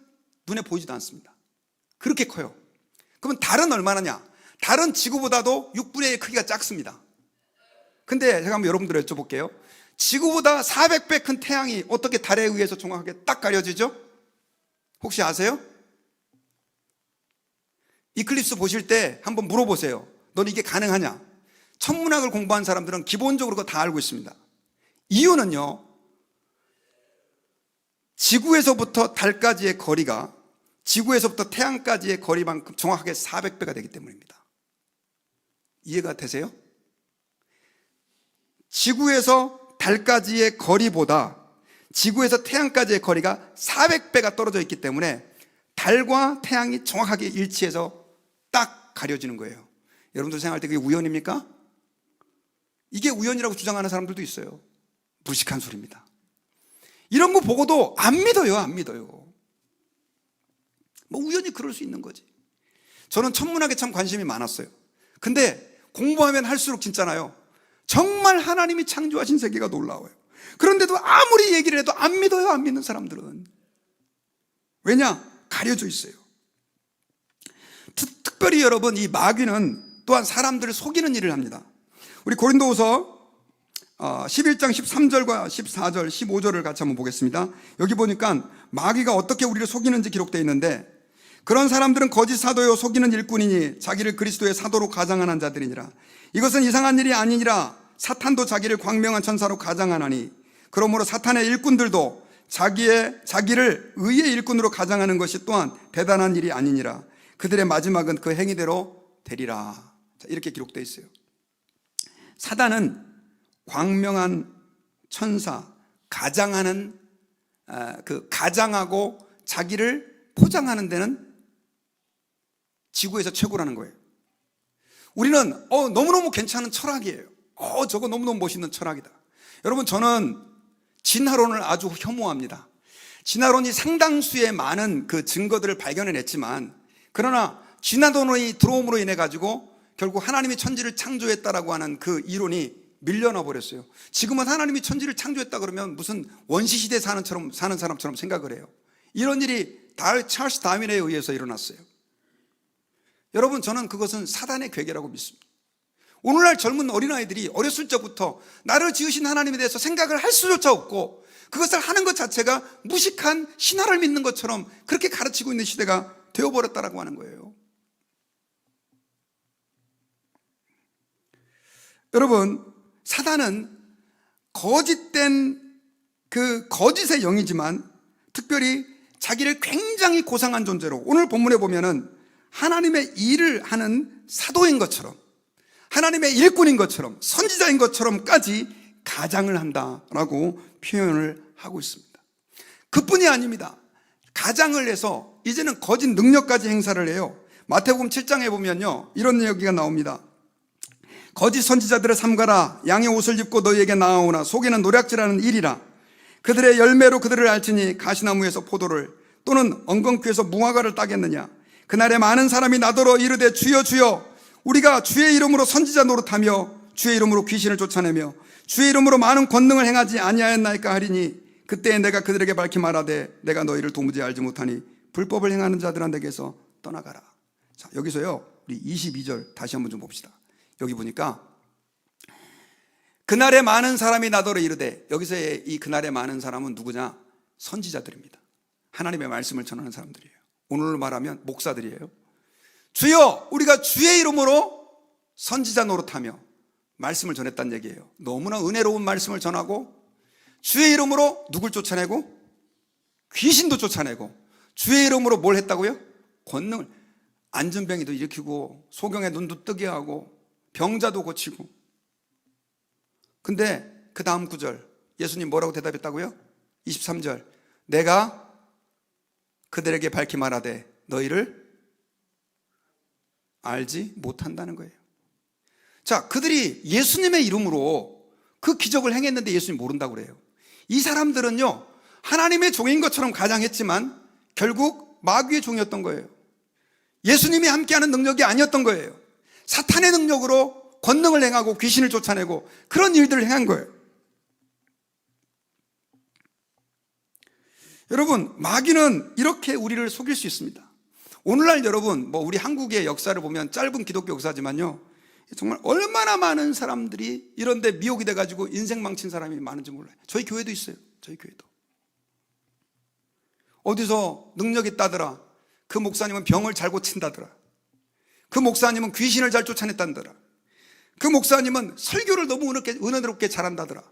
눈에 보이지도 않습니다. 그렇게 커요. 그러면 달은 얼마나냐? 달은 지구보다도 6분의 1 크기가 작습니다. 근데 제가 한번 여러분들 여쭤볼게요. 지구보다 400배 큰 태양이 어떻게 달에 의해서 정확하게 딱 가려지죠? 혹시 아세요? 이클립스 보실 때 한번 물어보세요. 넌 이게 가능하냐? 천문학을 공부한 사람들은 기본적으로 그거 다 알고 있습니다. 이유는요, 지구에서부터 달까지의 거리가 지구에서부터 태양까지의 거리만큼 정확하게 400배가 되기 때문입니다. 이해가 되세요? 지구에서 달까지의 거리보다 지구에서 태양까지의 거리가 400배가 떨어져 있기 때문에 달과 태양이 정확하게 일치해서 딱 가려지는 거예요. 여러분들 생각할 때 그게 우연입니까? 이게 우연이라고 주장하는 사람들도 있어요. 무식한 소리입니다. 이런 거 보고도 안 믿어요. 안 믿어요. 뭐 우연히 그럴 수 있는 거지. 저는 천문학에 참 관심이 많았어요. 근데 공부하면 할수록 진짜나요, 정말 하나님이 창조하신 세계가 놀라워요. 그런데도 아무리 얘기를 해도 안 믿어요. 안 믿는 사람들은. 왜냐? 가려져 있어요. 특별히 여러분, 이 마귀는 또한 사람들을 속이는 일을 합니다. 우리 고린도후서 11장 13절과 14절, 15절을 같이 한번 보겠습니다. 여기 보니까 마귀가 어떻게 우리를 속이는지 기록되어 있는데, 그런 사람들은 거짓 사도요 속이는 일꾼이니 자기를 그리스도의 사도로 가장하는 자들이니라. 이것은 이상한 일이 아니니라. 사탄도 자기를 광명한 천사로 가장하나니, 그러므로 사탄의 일꾼들도 자기를 의의 일꾼으로 가장하는 것이 또한 대단한 일이 아니니라. 그들의 마지막은 그 행위대로 되리라. 자, 이렇게 기록되어 있어요. 사단은 광명한 천사, 가장하는, 가장하고 자기를 포장하는 데는 지구에서 최고라는 거예요. 우리는 너무너무 괜찮은 철학이에요. 저거 너무너무 멋있는 철학이다. 여러분, 저는 진화론을 아주 혐오합니다. 진화론이 상당수의 많은 그 증거들을 발견해냈지만, 그러나 진화론이 들어옴으로 인해 가지고 결국 하나님이 천지를 창조했다라고 하는 그 이론이 밀려나 버렸어요. 지금은 하나님이 천지를 창조했다 그러면 무슨 원시시대에 사는 사람처럼 생각을 해요. 이런 일이 찰스 다윈에 의해서 일어났어요. 여러분, 저는 그것은 사단의 괴계라고 믿습니다. 오늘날 젊은 어린아이들이 어렸을 적부터 나를 지으신 하나님에 대해서 생각을 할 수조차 없고, 그것을 하는 것 자체가 무식한 신화를 믿는 것처럼 그렇게 가르치고 있는 시대가 되어버렸다라고 하는 거예요. 여러분, 사단은 거짓된 그 거짓의 영이지만 특별히 자기를 굉장히 고상한 존재로, 오늘 본문에 보면은 하나님의 일을 하는 사도인 것처럼, 하나님의 일꾼인 것처럼, 선지자인 것처럼까지 가장을 한다라고 표현을 하고 있습니다. 그뿐이 아닙니다. 가장을 해서 이제는 거짓 능력까지 행사를 해요. 마태복음 7장에 보면요, 이런 이야기가 나옵니다. 거짓 선지자들을 삼가라. 양의 옷을 입고 너희에게 나아오나 속에는 노략질하는 일이라. 그들의 열매로 그들을 알지니 가시나무에서 포도를 또는 엉겅퀴에서 무화과를 따겠느냐. 그날에 많은 사람이 나더러 이르되 주여 주여 우리가 주의 이름으로 선지자 노릇하며 주의 이름으로 귀신을 쫓아내며 주의 이름으로 많은 권능을 행하지 아니하였나이까 하리니, 그때에 내가 그들에게 밝히 말하되 내가 너희를 도무지 알지 못하니 불법을 행하는 자들아 내게서 떠나가라. 자, 여기서요, 우리 22절 다시 한번 좀 봅시다. 여기 보니까 그날에 많은 사람이 나더러 이르되, 여기서의 이 그날에 많은 사람은 누구냐? 선지자들입니다. 하나님의 말씀을 전하는 사람들이에요. 오늘로 말하면 목사들이에요. 주여 우리가 주의 이름으로 선지자 노릇하며 말씀을 전했다는 얘기예요. 너무나 은혜로운 말씀을 전하고, 주의 이름으로 누굴 쫓아내고? 귀신도 쫓아내고. 주의 이름으로 뭘 했다고요? 권능을, 안전병이도 일으키고 소경의 눈도 뜨게 하고 병자도 고치고. 근데 그 다음 구절 예수님 뭐라고 대답했다고요? 23절, 내가 그들에게 밝히 말하되 너희를 알지 못한다는 거예요. 자, 그들이 예수님의 이름으로 그 기적을 행했는데 예수님 모른다고 그래요. 이 사람들은요, 하나님의 종인 것처럼 가장했지만 결국 마귀의 종이었던 거예요. 예수님이 함께하는 능력이 아니었던 거예요. 사탄의 능력으로 권능을 행하고 귀신을 쫓아내고 그런 일들을 행한 거예요. 여러분, 마귀는 이렇게 우리를 속일 수 있습니다. 오늘날 여러분, 우리 한국의 역사를 보면 짧은 기독교 역사지만요, 정말 얼마나 많은 사람들이 이런데 미혹이 돼가지고 인생 망친 사람이 많은지 몰라요. 저희 교회도 있어요. 저희 교회도. 어디서 능력 있다더라. 그 목사님은 병을 잘 고친다더라. 그 목사님은 귀신을 잘 쫓아냈다더라. 그 목사님은 설교를 너무 은혜롭게 잘한다더라.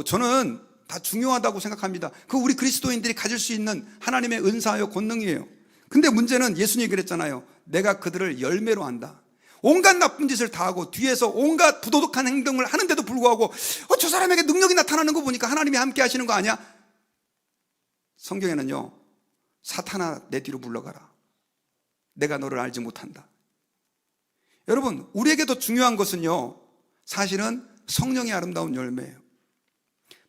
저는 다 중요하다고 생각합니다. 그 우리 그리스도인들이 가질 수 있는 하나님의 은사요 권능이에요. 근데 문제는 예수님이 그랬잖아요. 내가 그들을 열매로 안다. 온갖 나쁜 짓을 다 하고 뒤에서 온갖 부도덕한 행동을 하는데도 불구하고 저 사람에게 능력이 나타나는 거 보니까 하나님이 함께 하시는 거 아니야? 성경에는요, 사탄아 내 뒤로 물러가라. 내가 너를 알지 못한다. 여러분, 우리에게 더 중요한 것은요, 사실은 성령의 아름다운 열매예요.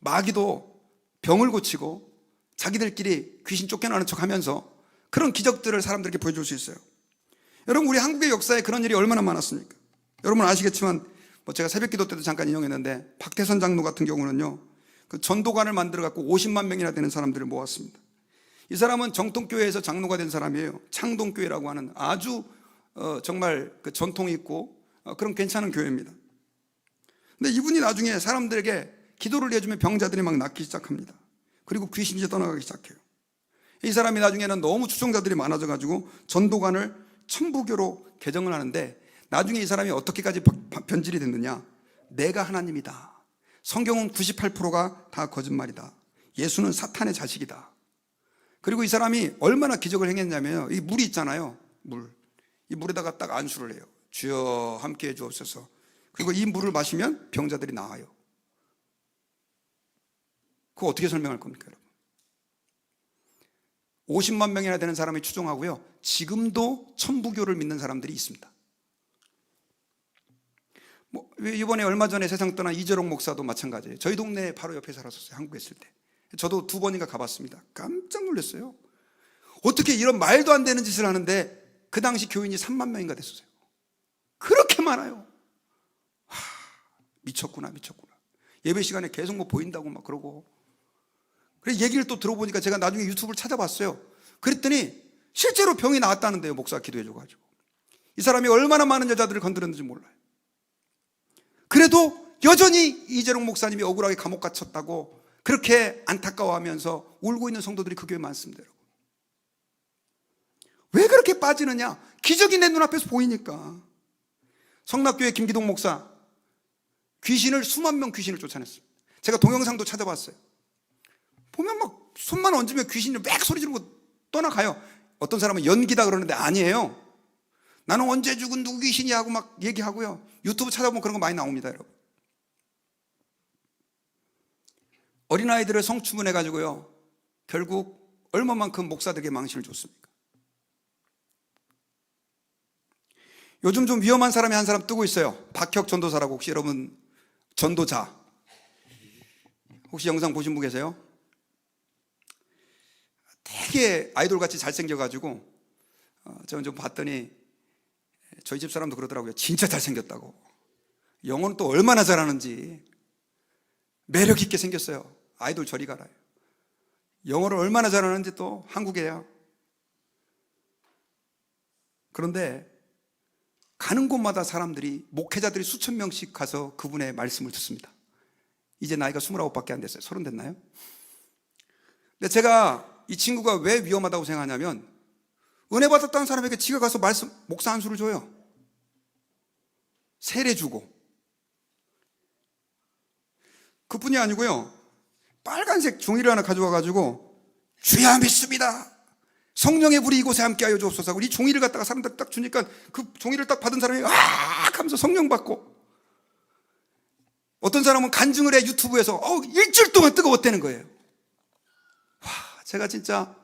마귀도 병을 고치고 자기들끼리 귀신 쫓겨나는 척 하면서 그런 기적들을 사람들에게 보여줄 수 있어요. 여러분, 우리 한국의 역사에 그런 일이 얼마나 많았습니까? 여러분 아시겠지만 제가 새벽기도 때도 잠깐 인용했는데 박태선 장로 같은 경우는요, 그 전도관을 만들어 갖고 50만 명이나 되는 사람들을 모았습니다. 이 사람은 정통교회에서 장로가 된 사람이에요. 창동교회라고 하는 아주 정말 그 전통이 있고 그런 괜찮은 교회입니다. 근데 이분이 나중에 사람들에게 기도를 해주면 병자들이 막 낫기 시작합니다. 그리고 귀신이 떠나가기 시작해요. 이 사람이 나중에는 너무 추종자들이 많아져 가지고 전도관을 천부교로 개정을 하는데, 나중에 이 사람이 어떻게까지 변질이 됐느냐, 내가 하나님이다, 성경은 98%가 다 거짓말이다, 예수는 사탄의 자식이다. 그리고 이 사람이 얼마나 기적을 행했냐면요, 이 물이 있잖아요, 이 물에다가 딱 안수를 해요. 주여 함께해 주옵소서. 그리고 이 물을 마시면 병자들이 나아요. 그거 어떻게 설명할 겁니까, 여러분? 50만 명이나 되는 사람이 추종하고요, 지금도 천부교를 믿는 사람들이 있습니다. 이번에 얼마 전에 세상 떠난 이재롱 목사도 마찬가지예요. 저희 동네 바로 옆에 살았었어요, 한국에 있을 때. 저도 2번인가 가봤습니다. 깜짝 놀랐어요. 어떻게 이런 말도 안 되는 짓을 하는데 그 당시 교인이 3만 명인가 됐었어요. 그렇게 많아요. 미쳤구나. 예배 시간에 계속 보인다고 막 그러고. 그래서 얘기를 또 들어보니까 제가 나중에 유튜브를 찾아봤어요. 그랬더니 실제로 병이 나았다는데요, 목사가 기도해줘가지고. 이 사람이 얼마나 많은 여자들을 건드렸는지 몰라요. 그래도 여전히 이재롱 목사님이 억울하게 감옥 갇혔다고 그렇게 안타까워하면서 울고 있는 성도들이 그 교회에 많습니다, 여러분. 왜 그렇게 빠지느냐? 기적이 내 눈앞에서 보이니까. 성락교회 김기동 목사, 귀신을 수만 명 귀신을 쫓아냈어요. 제가 동영상도 찾아봤어요. 보면 막 손만 얹으면 귀신이 막 소리 지르고 떠나가요. 어떤 사람은 연기다 그러는데 아니에요. 나는 언제 죽은 누구 귀신이 하고 막 얘기하고요. 유튜브 찾아보면 그런 거 많이 나옵니다, 여러분. 어린아이들을 성추문해가지고요, 결국 얼마만큼 목사들에게 망신을 줬습니까? 요즘 좀 위험한 사람이 한 사람 뜨고 있어요. 박혁 전도사라고. 혹시 여러분 전도자 혹시 영상 보신 분 계세요? 되게 아이돌같이 잘생겨가지고 저는 좀 봤더니 저희 집 사람도 그러더라고요. 진짜 잘생겼다고. 영어는 또 얼마나 잘하는지 매력 있게 생겼어요. 아이돌 저리 가라요. 영어를 얼마나 잘하는지 또 한국에요. 그런데 가는 곳마다 사람들이, 목회자들이 수천 명씩 가서 그분의 말씀을 듣습니다. 이제 나이가 29밖에 안 됐어요. 30 됐나요? 근데 제가 이 친구가 왜 위험하다고 생각하냐면, 은혜 받았다는 사람에게 지가 가서 목사 한 수를 줘요. 세례 주고. 그뿐이 아니고요, 빨간색 종이를 하나 가져와가지고 주야 믿습니다, 성령의 불이 이곳에 함께하여 주옵소서 하고 이 종이를 갖다가 사람들 딱 주니까 그 종이를 딱 받은 사람이 아 하면서 성령 받고, 어떤 사람은 간증을 해 유튜브에서 일주일 동안 뜨거웠다는 거예요. 와, 제가 진짜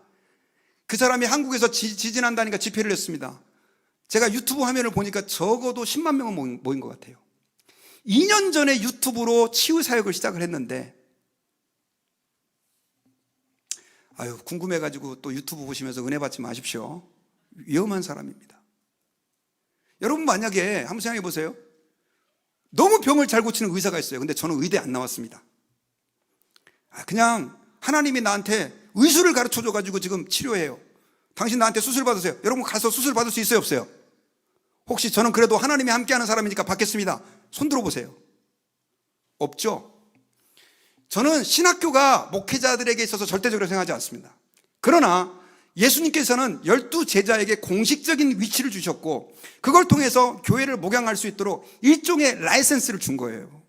그 사람이 한국에서 지진한다니까 집회를 했습니다. 제가 유튜브 화면을 보니까 적어도 10만 명은 모인 것 같아요. 2년 전에 유튜브로 치유 사역을 시작을 했는데, 궁금해가지고 또 유튜브 보시면서 은혜 받지 마십시오. 위험한 사람입니다. 여러분 만약에 한번 생각해 보세요. 너무 병을 잘 고치는 의사가 있어요. 근데 저는 의대 안 나왔습니다. 그냥 하나님이 나한테 의술을 가르쳐 줘가지고 지금 치료해요. 당신 나한테 수술 받으세요. 여러분 가서 수술 받을 수 있어요, 없어요? 혹시 저는 그래도 하나님이 함께하는 사람이니까 받겠습니다. 손 들어보세요. 없죠? 저는 신학교가 목회자들에게 있어서 절대적으로 생각하지 않습니다. 그러나 예수님께서는 12제자에게 공식적인 위치를 주셨고, 그걸 통해서 교회를 목양할 수 있도록 일종의 라이센스를 준 거예요.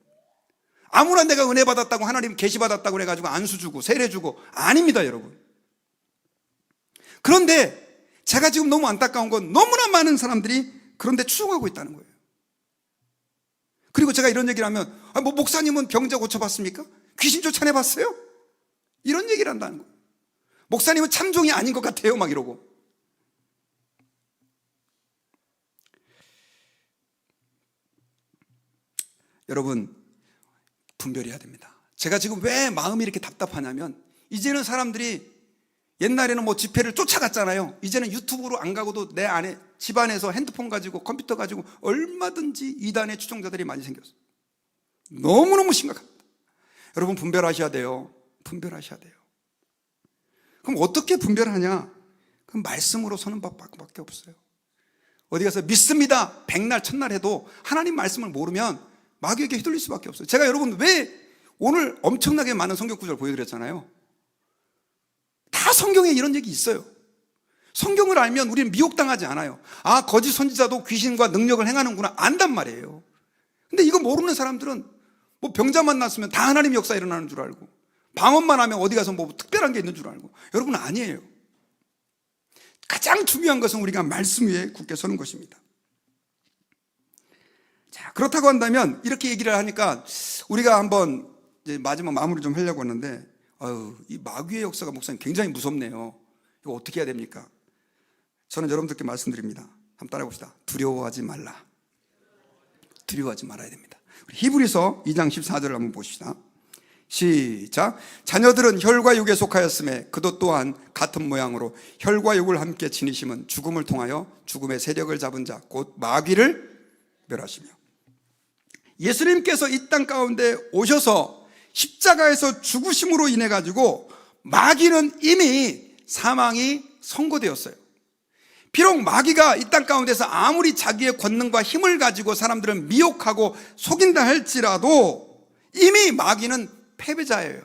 아무나 내가 은혜 받았다고, 하나님 계시 받았다고 그래가지고 안수 주고 세례 주고 아닙니다, 여러분. 그런데 제가 지금 너무 안타까운 건 너무나 많은 사람들이 그런데 추종하고 있다는 거예요. 그리고 제가 이런 얘기를 하면 목사님은 병자 고쳐봤습니까? 귀신 쫓아내봤어요? 이런 얘기를 한다는 거예요. 목사님은 참종이 아닌 것 같아요, 막 이러고. 여러분, 분별해야 됩니다. 제가 지금 왜 마음이 이렇게 답답하냐면, 이제는 사람들이 옛날에는 뭐 집회를 쫓아갔잖아요. 이제는 유튜브로 안 가고도 내 안에 집안에서 핸드폰 가지고 컴퓨터 가지고 얼마든지 이단의 추종자들이 많이 생겼어요. 너무너무 심각합니다. 여러분, 분별하셔야 돼요. 분별하셔야 돼요. 그럼 어떻게 분별하냐? 그럼 말씀으로 서는 법밖에 없어요. 어디 가서 믿습니다 백날 첫날 해도 하나님 말씀을 모르면 마귀에게 휘둘릴 수밖에 없어요. 제가 여러분 왜 오늘 엄청나게 많은 성경 구절을 보여드렸잖아요. 다 성경에 이런 얘기 있어요. 성경을 알면 우리는 미혹당하지 않아요. 아, 거짓 선지자도 귀신과 능력을 행하는구나, 안단 말이에요. 근데 이거 모르는 사람들은 뭐 병자만 났으면 다 하나님 역사 일어나는 줄 알고, 방언만 하면 어디 가서 뭐 특별한 게 있는 줄 알고. 여러분, 아니에요. 가장 중요한 것은 우리가 말씀 위에 굳게 서는 것입니다. 자, 그렇다고 한다면 이렇게 얘기를 하니까 우리가 한번 이제 마지막 마무리 좀 하려고 하는데, 이 마귀의 역사가 목사님 굉장히 무섭네요. 이거 어떻게 해야 됩니까? 저는 여러분들께 말씀드립니다. 한번 따라해 봅시다. 두려워하지 말라. 두려워하지 말아야 됩니다. 히브리서 2장 14절을 한번 보십시다. 시작. 자녀들은 혈과 육에 속하였음에 그도 또한 같은 모양으로 혈과 육을 함께 지니심은 죽음을 통하여 죽음의 세력을 잡은 자 곧 마귀를 멸하시며, 예수님께서 이 땅 가운데 오셔서 십자가에서 죽으심으로 인해 가지고 마귀는 이미 사망이 선고되었어요. 비록 마귀가 이 땅 가운데서 아무리 자기의 권능과 힘을 가지고 사람들을 미혹하고 속인다 할지라도 이미 마귀는 패배자예요.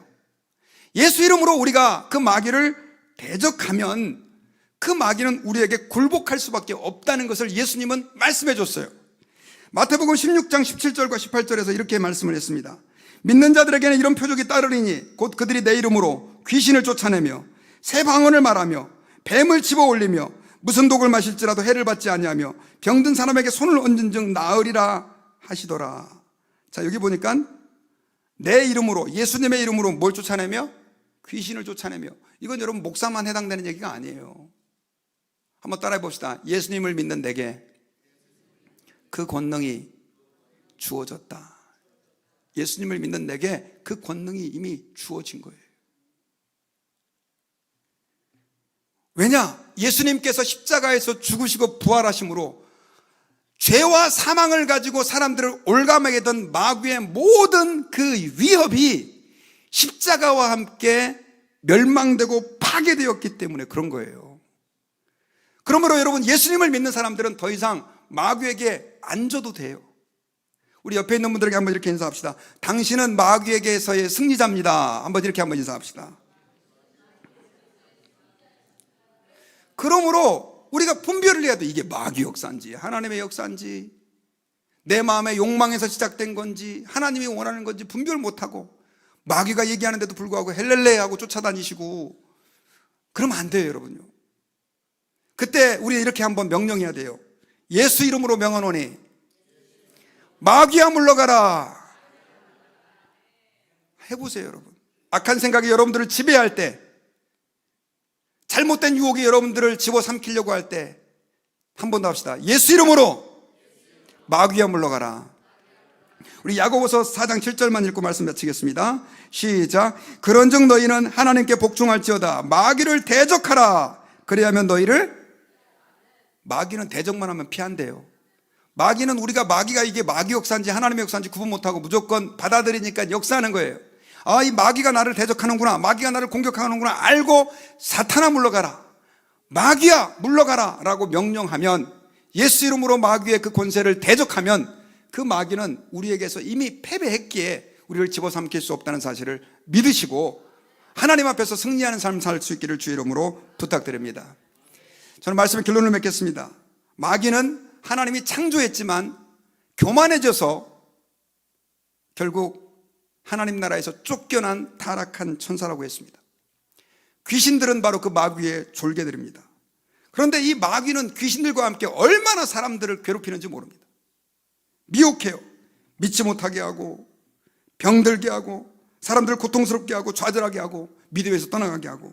예수 이름으로 우리가 그 마귀를 대적하면 그 마귀는 우리에게 굴복할 수밖에 없다는 것을 예수님은 말씀해 줬어요. 마태복음 16장 17절과 18절에서 이렇게 말씀을 했습니다. 믿는 자들에게는 이런 표적이 따르리니 곧 그들이 내 이름으로 귀신을 쫓아내며 새 방언을 말하며 뱀을 집어 올리며 무슨 독을 마실지라도 해를 받지 아니하며 병든 사람에게 손을 얹은 즉 나으리라 하시더라. 자, 여기 보니까 내 이름으로, 예수님의 이름으로 뭘 쫓아내며? 귀신을 쫓아내며. 이건 여러분 목사만 해당되는 얘기가 아니에요. 한번 따라해 봅시다. 예수님을 믿는 내게 그 권능이 주어졌다. 예수님을 믿는 내게 그 권능이 이미 주어진 거예요. 왜냐? 예수님께서 십자가에서 죽으시고 부활하심으로 죄와 사망을 가지고 사람들을 올가매게 던 마귀의 모든 그 위협이 십자가와 함께 멸망되고 파괴되었기 때문에 그런 거예요. 그러므로 여러분, 예수님을 믿는 사람들은 더 이상 마귀에게 안 져도 돼요. 우리 옆에 있는 분들에게 한번 이렇게 인사합시다. 당신은 마귀에게서의 승리자입니다. 한번 이렇게 한번 인사합시다. 그러므로 우리가 분별을 해야 돼. 이게 마귀 역사인지 하나님의 역사인지, 내 마음의 욕망에서 시작된 건지 하나님이 원하는 건지 분별 못하고 마귀가 얘기하는데도 불구하고 헬렐레 하고 쫓아다니시고 그러면 안 돼요, 여러분요. 그때 우리 이렇게 한번 명령해야 돼요. 예수 이름으로 명하노니 마귀야 물러가라. 해보세요, 여러분. 악한 생각이 여러분들을 지배할 때, 잘못된 유혹이 여러분들을 집어삼키려고 할 때 한 번 더 합시다. 예수 이름으로 마귀야 물러가라. 우리 야고보서 4장 7절만 읽고 말씀 마치겠습니다. 시작. 그런즉 너희는 하나님께 복종할지어다. 마귀를 대적하라. 그래야면 너희를, 마귀는 대적만 하면 피한대요. 마귀는 우리가 마귀가 이게 마귀 역사인지 하나님의 역사인지 구분 못하고 무조건 받아들이니까 역사하는 거예요. 아, 이 마귀가 나를 대적하는구나, 마귀가 나를 공격하는구나 알고 사탄아 물러가라, 마귀야 물러가라 라고 명령하면, 예수 이름으로 마귀의 그 권세를 대적하면 그 마귀는 우리에게서 이미 패배했기에 우리를 집어삼킬 수 없다는 사실을 믿으시고 하나님 앞에서 승리하는 삶을 살 수 있기를 주의 이름으로 부탁드립니다. 저는 말씀의 결론을 맺겠습니다. 마귀는 하나님이 창조했지만 교만해져서 결국 하나님 나라에서 쫓겨난 타락한 천사라고 했습니다. 귀신들은 바로 그 마귀의 졸개들입니다. 그런데 이 마귀는 귀신들과 함께 얼마나 사람들을 괴롭히는지 모릅니다. 미혹해요. 믿지 못하게 하고, 병들게 하고, 사람들을 고통스럽게 하고, 좌절하게 하고, 믿음에서 떠나가게 하고,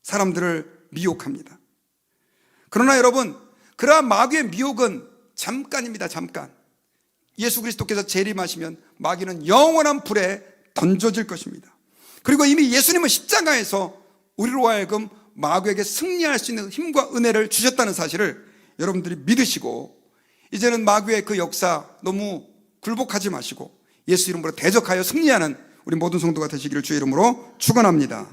사람들을 미혹합니다. 그러나 여러분, 그러한 마귀의 미혹은 잠깐입니다. 잠깐. 예수 그리스도께서 재림하시면 마귀는 영원한 불에 던져질 것입니다. 그리고 이미 예수님은 십자가에서 우리로 하여금 마귀에게 승리할 수 있는 힘과 은혜를 주셨다는 사실을 여러분들이 믿으시고, 이제는 마귀의 그 역사 너무 굴복하지 마시고 예수 이름으로 대적하여 승리하는 우리 모든 성도가 되시기를 주의 이름으로 축원합니다.